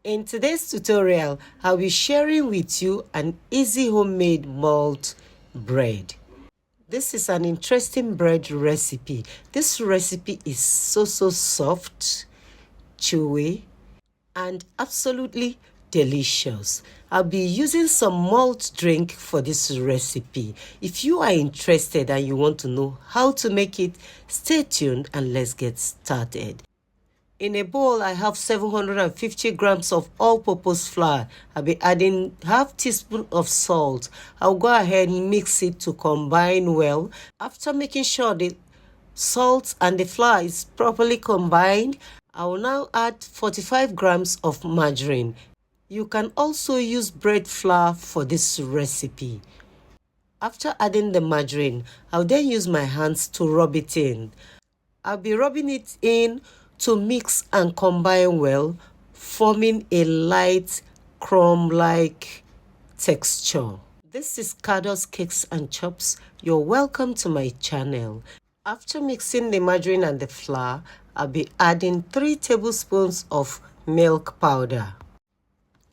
In today's tutorial, I'll be sharing with you an easy homemade malt bread. This is an interesting bread recipe. This recipe is so soft, chewy, and absolutely delicious. I'll be using some malt drink for this recipe. If you are interested and you want to know how to make it, stay tuned and let's get started. In a bowl, I have 750 grams of all-purpose flour. I'll be adding half teaspoon of salt. I'll go ahead and mix it to combine well. After making sure the salt and the flour is properly combined, I will now add 45 grams of margarine. You can also use bread flour for this recipe. After adding the margarine, I'll then use my hands to rub it in. I'll be rubbing it in to mix and combine well, forming a light crumb-like texture. This is Cardos Cakes and Chops. You're welcome to my channel. After mixing the margarine and the flour, I'll be adding 3 tablespoons of milk powder,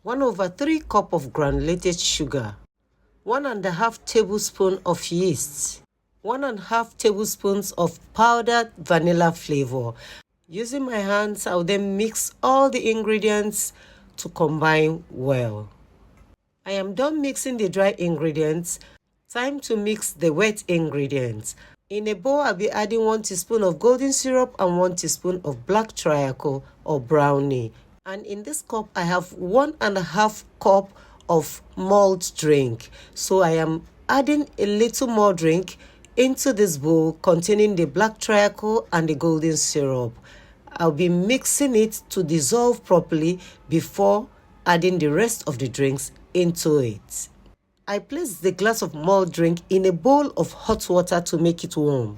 1/3 cup of granulated sugar, 1.5 tablespoon of yeast, 1.5 tablespoons of powdered vanilla flavor. Using my hands, I'll then mix all the ingredients to combine well. I am done mixing the dry ingredients. Time to mix the wet ingredients. In a bowl, I'll be adding 1 teaspoon of golden syrup and 1 teaspoon of black treacle or brownie. And in this cup, I have 1.5 cup of malt drink. So I am adding a little more drink into this bowl containing the black treacle and the golden syrup. I'll be mixing it to dissolve properly before adding the rest of the drinks into it. I place the glass of malt drink in a bowl of hot water to make it warm.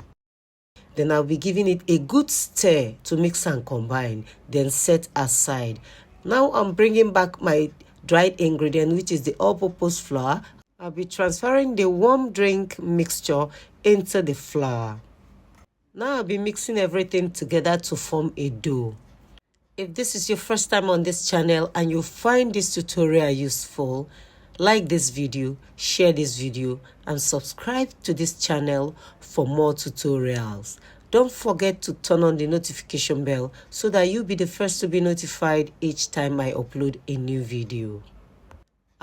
Then I'll be giving it a good stir to mix and combine, then set aside. Now I'm bringing back my dried ingredient, which is the all-purpose flour. I'll be transferring the warm drink mixture into the flour. Now I'll be mixing everything together to form a dough. If this is your first time on this channel and you find this tutorial useful, like this video, share this video, and subscribe to this channel for more tutorials. Don't forget to turn on the notification bell so that you'll be the first to be notified each time I upload a new video.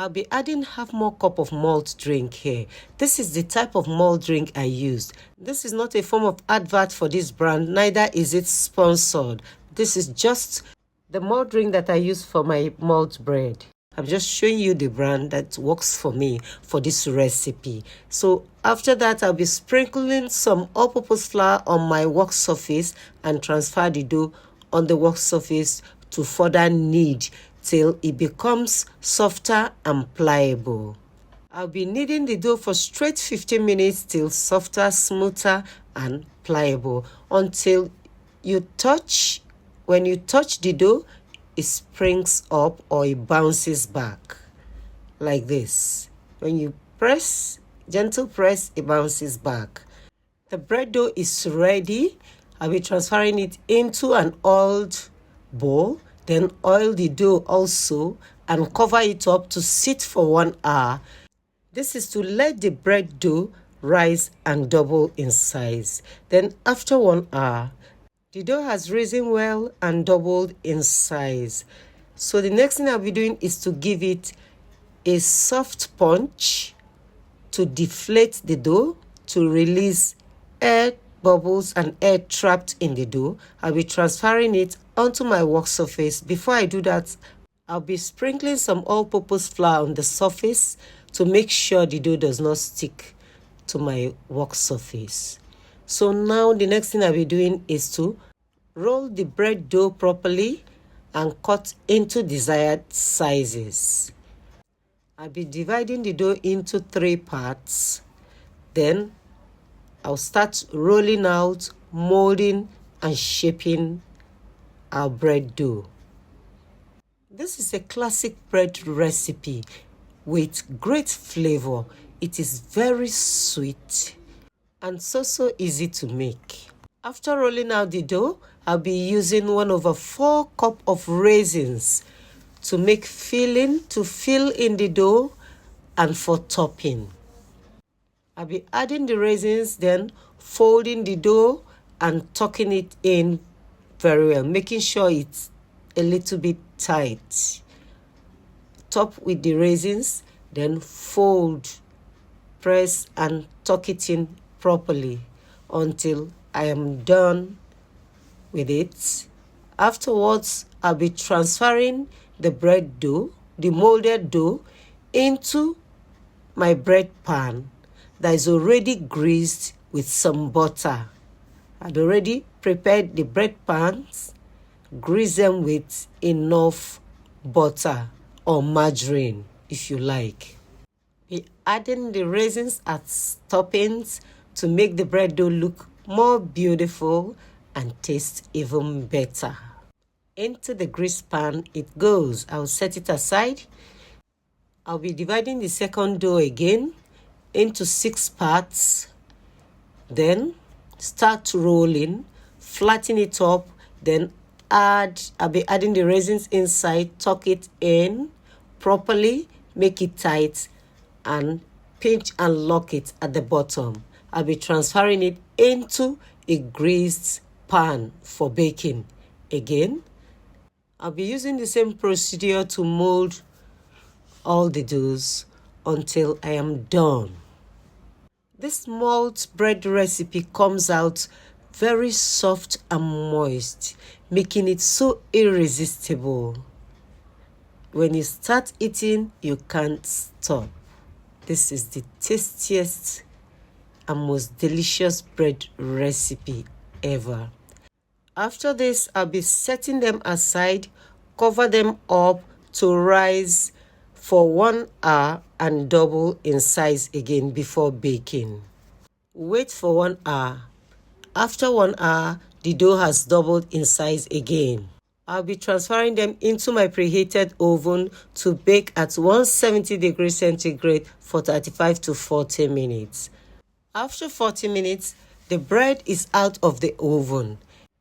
I'll be adding half more cup of malt drink here. This is the type of malt drink I used. This is not a form of advert for this brand, neither is it sponsored. This is just the malt drink that I use for my malt bread. I'm just showing you the brand that works for me for this recipe. So after that, I'll be sprinkling some all-purpose flour on my work surface and transfer the dough on the work surface to further knead till it becomes softer and pliable. I'll be kneading the dough for straight 15 minutes till softer, smoother, and pliable until when you touch the dough, it springs up or it bounces back like this. When you press, gentle press, it bounces back. The bread dough is ready. I'll be transferring it into an oiled bowl. Then oil the dough also and cover it up to sit for 1 hour. This is to let the bread dough rise and double in size. Then after 1 hour, the dough has risen well and doubled in size. So the next thing I'll be doing is to give it a soft punch to deflate the dough to release air bubbles and air trapped in the dough. I'll be transferring it onto my work surface. Before I do that, I'll be sprinkling some all-purpose flour on the surface to make sure the dough does not stick to my work surface. So now the next thing I'll be doing is to roll the bread dough properly and cut into desired sizes. I'll be dividing the dough into 3 parts. Then I'll start rolling out, molding, and shaping our bread dough. This is a classic bread recipe with great flavor. It is very sweet and so easy to make. After rolling out the dough, I'll be using 1/4 cup of raisins to make filling, to fill in the dough, and for topping. I'll be adding the raisins, then folding the dough and tucking it in very well, making sure it's a little bit tight. Top with the raisins, then fold, press and tuck it in properly until I am done with it. Afterwards, I'll be transferring the bread dough, the molded dough, into my bread pan that is already greased with some butter. I'd already prepared the bread pans, grease them with enough butter or margarine if you like. Be adding the raisins as toppings to make the bread dough look more beautiful and taste even better. Into the grease pan it goes. I'll set it aside. I'll be dividing the second dough again into 6 parts. Then start rolling, flatten it up, then I'll be adding the raisins inside, tuck it in properly, make it tight, and pinch and lock it at the bottom. I'll be transferring it into a greased pan for baking. Again, I'll be using the same procedure to mold all the doughs until I am done. This malt bread recipe comes out very soft and moist, making it so irresistible. When you start eating, you can't stop. This is the tastiest and most delicious bread recipe ever. After this, I'll be setting them aside, cover them up to rise for 1 hour and double in size again before baking. Wait for 1 hour. After 1 hour, the dough has doubled in size again. I'll be transferring them into my preheated oven to bake at 170 degrees centigrade for 35 to 40 minutes. After 40 minutes, the bread is out of the oven.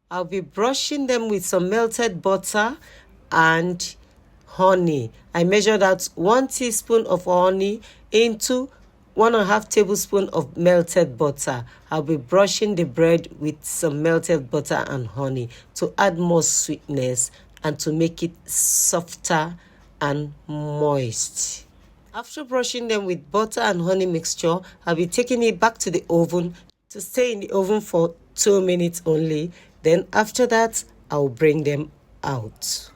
I'll be brushing them with some melted butter and honey. I measured out 1 teaspoon of honey into 1.5 tablespoons of melted butter. I'll be brushing the bread with some melted butter and honey to add more sweetness and to make it softer and moist. After brushing them with butter and honey mixture, I'll be taking it back to the oven to stay in the oven for 2 minutes only. Then after that, I'll bring them out.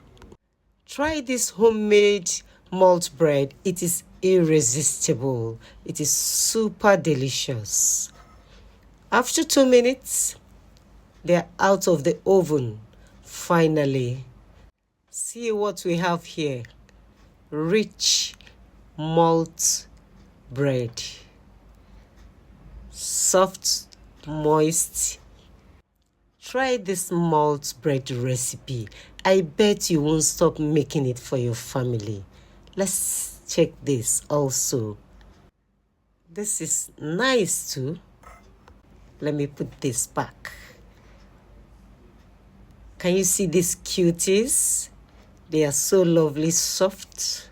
Try this homemade malt bread. It is irresistible. It is super delicious. After 2 minutes, they're out of the oven. Finally, see what we have here. Rich malt bread. Soft, moist. Try this malt bread recipe. I bet you won't stop making it for your family. Let's check this also. This is nice too. Let me put this back. Can you see these cuties? They are so lovely, soft,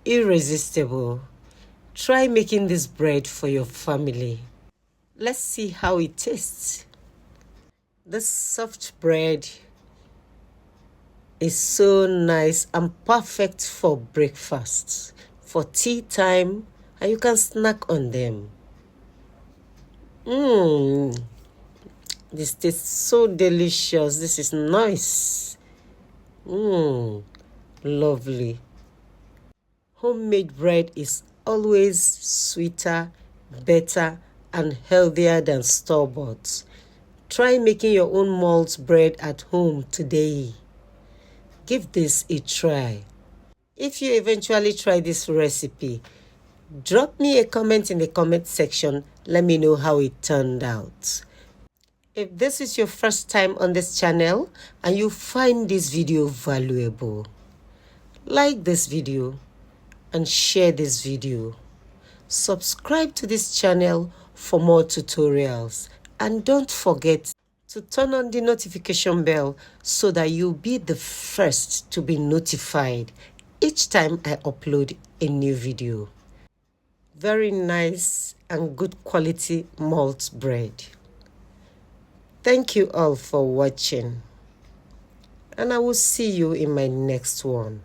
irresistible. Try making this bread for your family. Let's see how it tastes. This soft bread is so nice and perfect for breakfast, for tea time, and you can snack on them. This tastes so delicious. This is nice. Lovely. Homemade bread is always sweeter, better, and healthier than store-bought. Try making your own malt bread at home today. Give this a try. If you eventually try this recipe, drop me a comment in the comment section. Let me know how it turned out. If this is your first time on this channel and you find this video valuable, like this video and share this video. Subscribe to this channel for more tutorials, and don't forget to turn on the notification bell so that you'll be the first to be notified each time I upload a new video. Very nice and good quality malt bread. Thank you all for watching, and I will see you in my next one.